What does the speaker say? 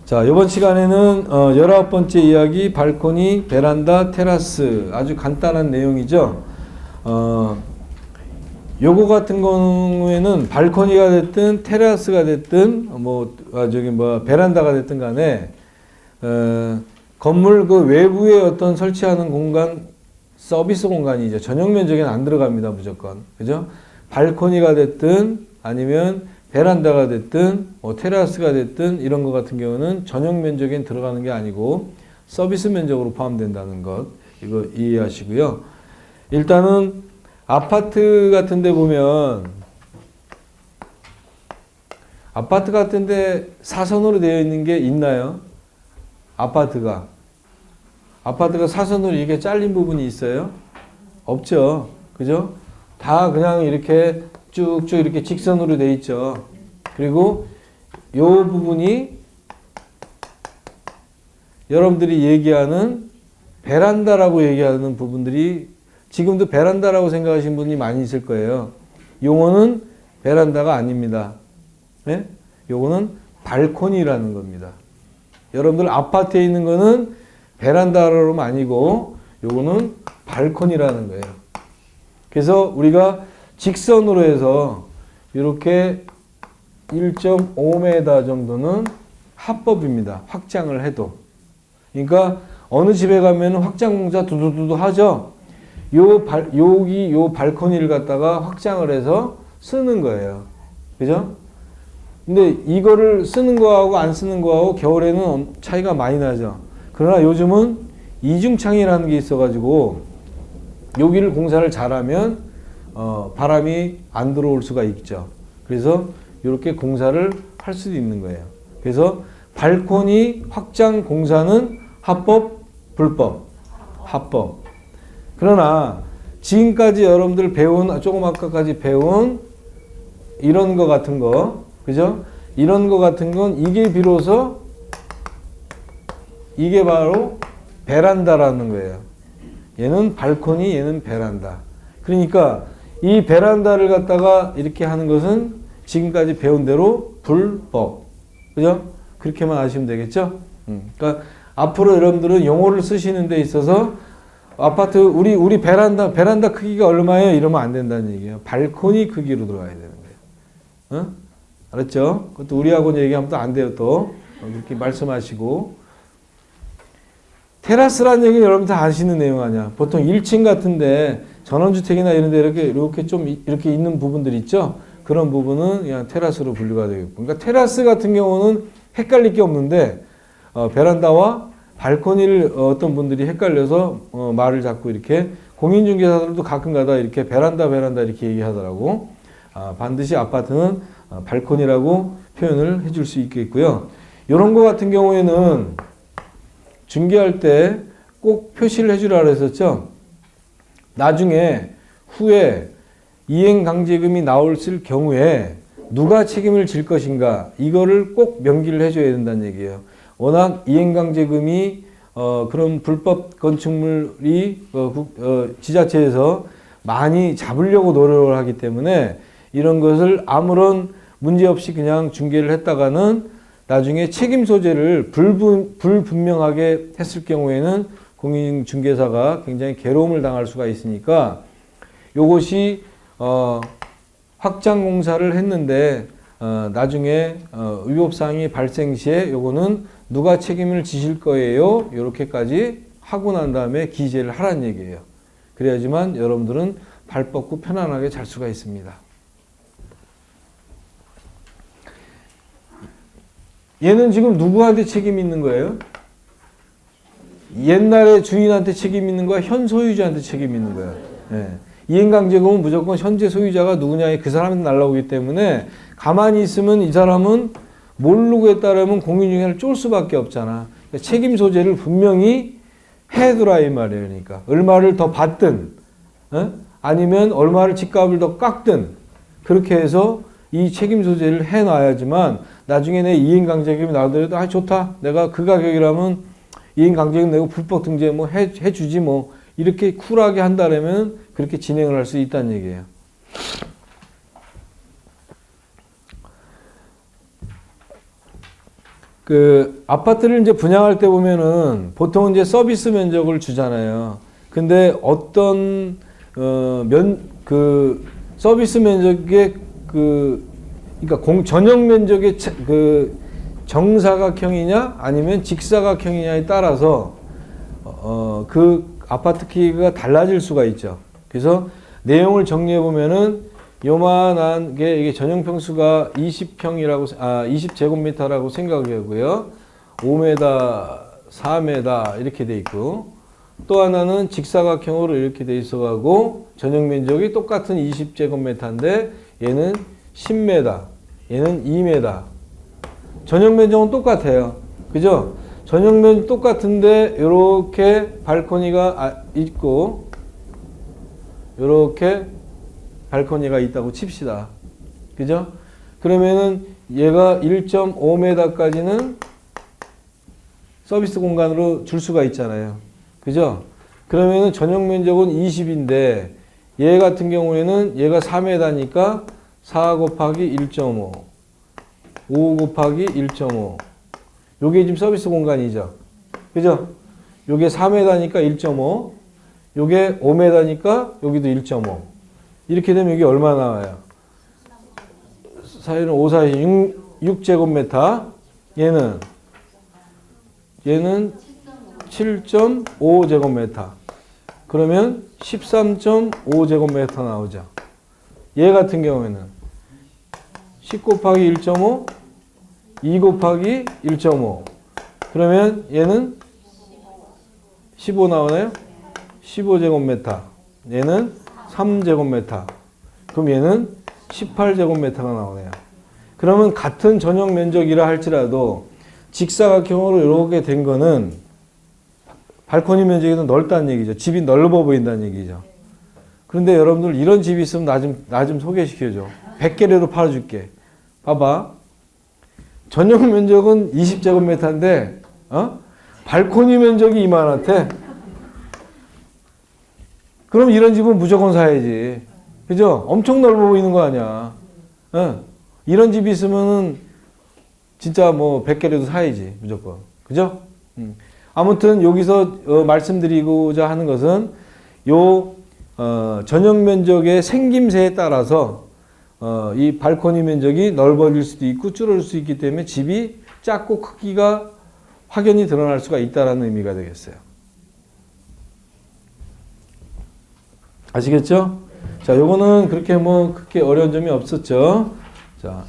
자, 이번 시간에는 19번째 이야기 발코니, 베란다, 테라스 아주 간단한 내용이죠. 요거 같은 경우에는 발코니가 됐든 테라스가 됐든 베란다가 됐든 간에 건물 그 외부에 어떤 설치하는 공간, 서비스 공간이죠. 전용 면적에는 안 들어갑니다, 무조건. 그죠? 발코니가 됐든 아니면 베란다가 됐든 테라스가 됐든 이런 것 같은 경우는 전용 면적엔 들어가는 게 아니고 서비스 면적으로 포함된다는 것, 이거 이해하시고요. 일단은 아파트 같은 데 보면, 아파트 같은 데 사선으로 되어 있는 게 있나요? 아파트가 사선으로 이게 잘린 부분이 있어요? 없죠. 그죠? 다 그냥 이렇게 쭉쭉 이렇게 직선으로 되어 있죠. 그리고 요 부분이 여러분들이 얘기하는 베란다라고 얘기하는 부분들이 지금도 베란다라고 생각하시는 분이 많이 있을 거예요. 용어는 베란다가 아닙니다. 네? 요거는 발코니라는 겁니다. 여러분들 아파트에 있는 거는 베란다로는 아니고 요거는 발코니라는 거예요. 그래서 우리가 직선으로 해서 이렇게 1.5m 정도는 합법입니다. 확장을 해도. 그러니까 어느 집에 가면 확장 공사 두두두두 하죠. 여기 요 발코니를 갖다가 확장을 해서 쓰는 거예요. 그죠? 근데 이거를 쓰는 거하고 안 쓰는 거하고 겨울에는 차이가 많이 나죠. 그러나 요즘은 이중창이라는 게 있어가지고 여기를 공사를 잘하면 바람이 안 들어올 수가 있죠. 그래서 이렇게 공사를 할 수도 있는 거예요. 그래서 발코니 확장 공사는 합법, 불법? 합법. 그러나 지금까지 여러분들 배운, 조금 아까까지 배운 이런 거 같은 거, 그죠? 이런 거 같은 건 이게 비로소 이게 바로 베란다라는 거예요. 얘는 발코니, 얘는 베란다. 그러니까 이 베란다를 갖다가 이렇게 하는 것은 지금까지 배운 대로 불법. 그죠? 그렇게만 아시면 되겠죠? 그러니까 앞으로 여러분들은 용어를 쓰시는 데 있어서 아파트, 우리 베란다 크기가 얼마예요? 이러면 안 된다는 얘기예요. 발코니 크기로 들어가야 되는 거예요. 알았죠? 그것도 우리하고 얘기하면 또 안 돼요, 또. 그렇게 말씀하시고. 테라스라는 얘기는 여러분 다 아시는 내용 아니야. 보통 1층 같은데 전원주택이나 이런 데 이렇게 좀 이렇게 있는 부분들 있죠? 그런 부분은 그냥 테라스로 분류가 되겠고. 그러니까 테라스 같은 경우는 헷갈릴 게 없는데, 베란다와 발코니를 어떤 분들이 헷갈려서 말을 자꾸 이렇게 공인중개사들도 가끔 가다 이렇게 베란다 이렇게 얘기하더라고. 반드시 아파트는 발코니라고 표현을 해줄 수 있겠고요. 이런 거 같은 경우에는 중개할 때 꼭 표시를 해주라 그랬었죠. 나중에 후에 이행강제금이 나올 경우에 누가 책임을 질 것인가 이거를 꼭 명기를 해줘야 된다는 얘기예요. 워낙 이행강제금이 그런 불법 건축물이 지자체에서 많이 잡으려고 노력을 하기 때문에 이런 것을 아무런 문제 없이 그냥 중개를 했다가는 나중에 책임 소재를 불분명하게 했을 경우에는 공인중개사가 굉장히 괴로움을 당할 수가 있으니까 요것이 확장 공사를 했는데 나중에 위법사항이 발생 시에 요거는 누가 책임을 지실 거예요? 이렇게까지 하고 난 다음에 기재를 하라는 얘기예요. 그래야지만 여러분들은 발 뻗고 편안하게 잘 수가 있습니다. 얘는 지금 누구한테 책임이 있는 거예요? 옛날에 주인한테 책임이 있는 거야? 현 소유자한테 책임이 있는 거야? 네. 이행강제금은 무조건 현재 소유자가 누구냐에 그 사람한테 날라오기 때문에 가만히 있으면 이 사람은 모르고 했다라면 공인중개사를 쫄 수밖에 없잖아. 그러니까 책임 소재를 분명히 해두라 이 말이에요. 그러니까 얼마를 더 받든 아니면 얼마를 집값을 더 깎든 그렇게 해서 이 책임 소재를 해놔야지만 나중에 내 이행강제금이 나오더라도 좋다. 내가 그 가격이라면 이행강제금 내고 불법 등재 뭐 해주지 뭐 이렇게 쿨하게 한다라면 그렇게 진행을 할 수 있다는 얘기예요. 그 아파트를 이제 분양할 때 보면은 보통 이제 서비스 면적을 주잖아요. 근데 어떤 그 서비스 면적의 그러니까 전용 면적의 그 정사각형이냐 아니면 직사각형이냐에 따라서 그 아파트 크기가 달라질 수가 있죠. 그래서 내용을 정리해 보면은 요만한 게 이게 전용 평수가 20제곱미터라고 생각하고요. 5m, 4m 이렇게 돼 있고 또 하나는 직사각형으로 이렇게 돼 있어 가고 전용 면적이 똑같은 20제곱미터인데 얘는 10m, 얘는 2m. 전용 면적은 똑같아요. 그죠? 전용 면적 똑같은데 이렇게 발코니가 있고 이렇게 발코니가 있다고 칩시다. 그죠? 그러면은 얘가 1.5m까지는 서비스 공간으로 줄 수가 있잖아요. 그죠? 그러면은 전용 면적은 20인데 얘 같은 경우에는 얘가 4m니까 4 곱하기 1.5, 5 곱하기 1.5. 요게 지금 서비스 공간이죠. 그죠? 요게 4m니까 1.5, 요게 5m니까 여기도 1.5. 이렇게 되면 이게 얼마 나와요? 사이는 5, 4, 6제곱미터. 얘는 7.5제곱미터. 그러면 13.5제곱미터 나오죠. 얘 같은 경우에는 10 곱하기 1.5, 2 곱하기 1.5. 그러면 얘는 15 나오나요? 15제곱미터. 얘는 3제곱미터. 그럼 얘는 18제곱미터가 나오네요. 그러면 같은 전용 면적이라 할지라도 직사각형으로 이렇게 된 거는 발코니 면적이 더 넓다는 얘기죠. 집이 넓어 보인다는 얘기죠. 그런데 여러분들 이런 집이 있으면 나 좀 소개시켜줘. 100개라도 팔아줄게. 봐봐. 전용 면적은 20제곱미터인데 발코니 면적이 이만한테 그럼 이런 집은 무조건 사야지. 그죠? 엄청 넓어 보이는 거 아니야. 이런 집이 있으면은 진짜 뭐 100개라도 사야지. 무조건. 그죠? 아무튼 여기서 말씀드리고자 하는 것은 요 전용 면적의 생김새에 따라서 이 발코니 면적이 넓어질 수도 있고 줄어들 수 있기 때문에 집이 작고 크기가 확연히 드러날 수가 있다는 의미가 되겠어요. 아시겠죠? 자, 요거는 그렇게 어려운 점이 없었죠. 자.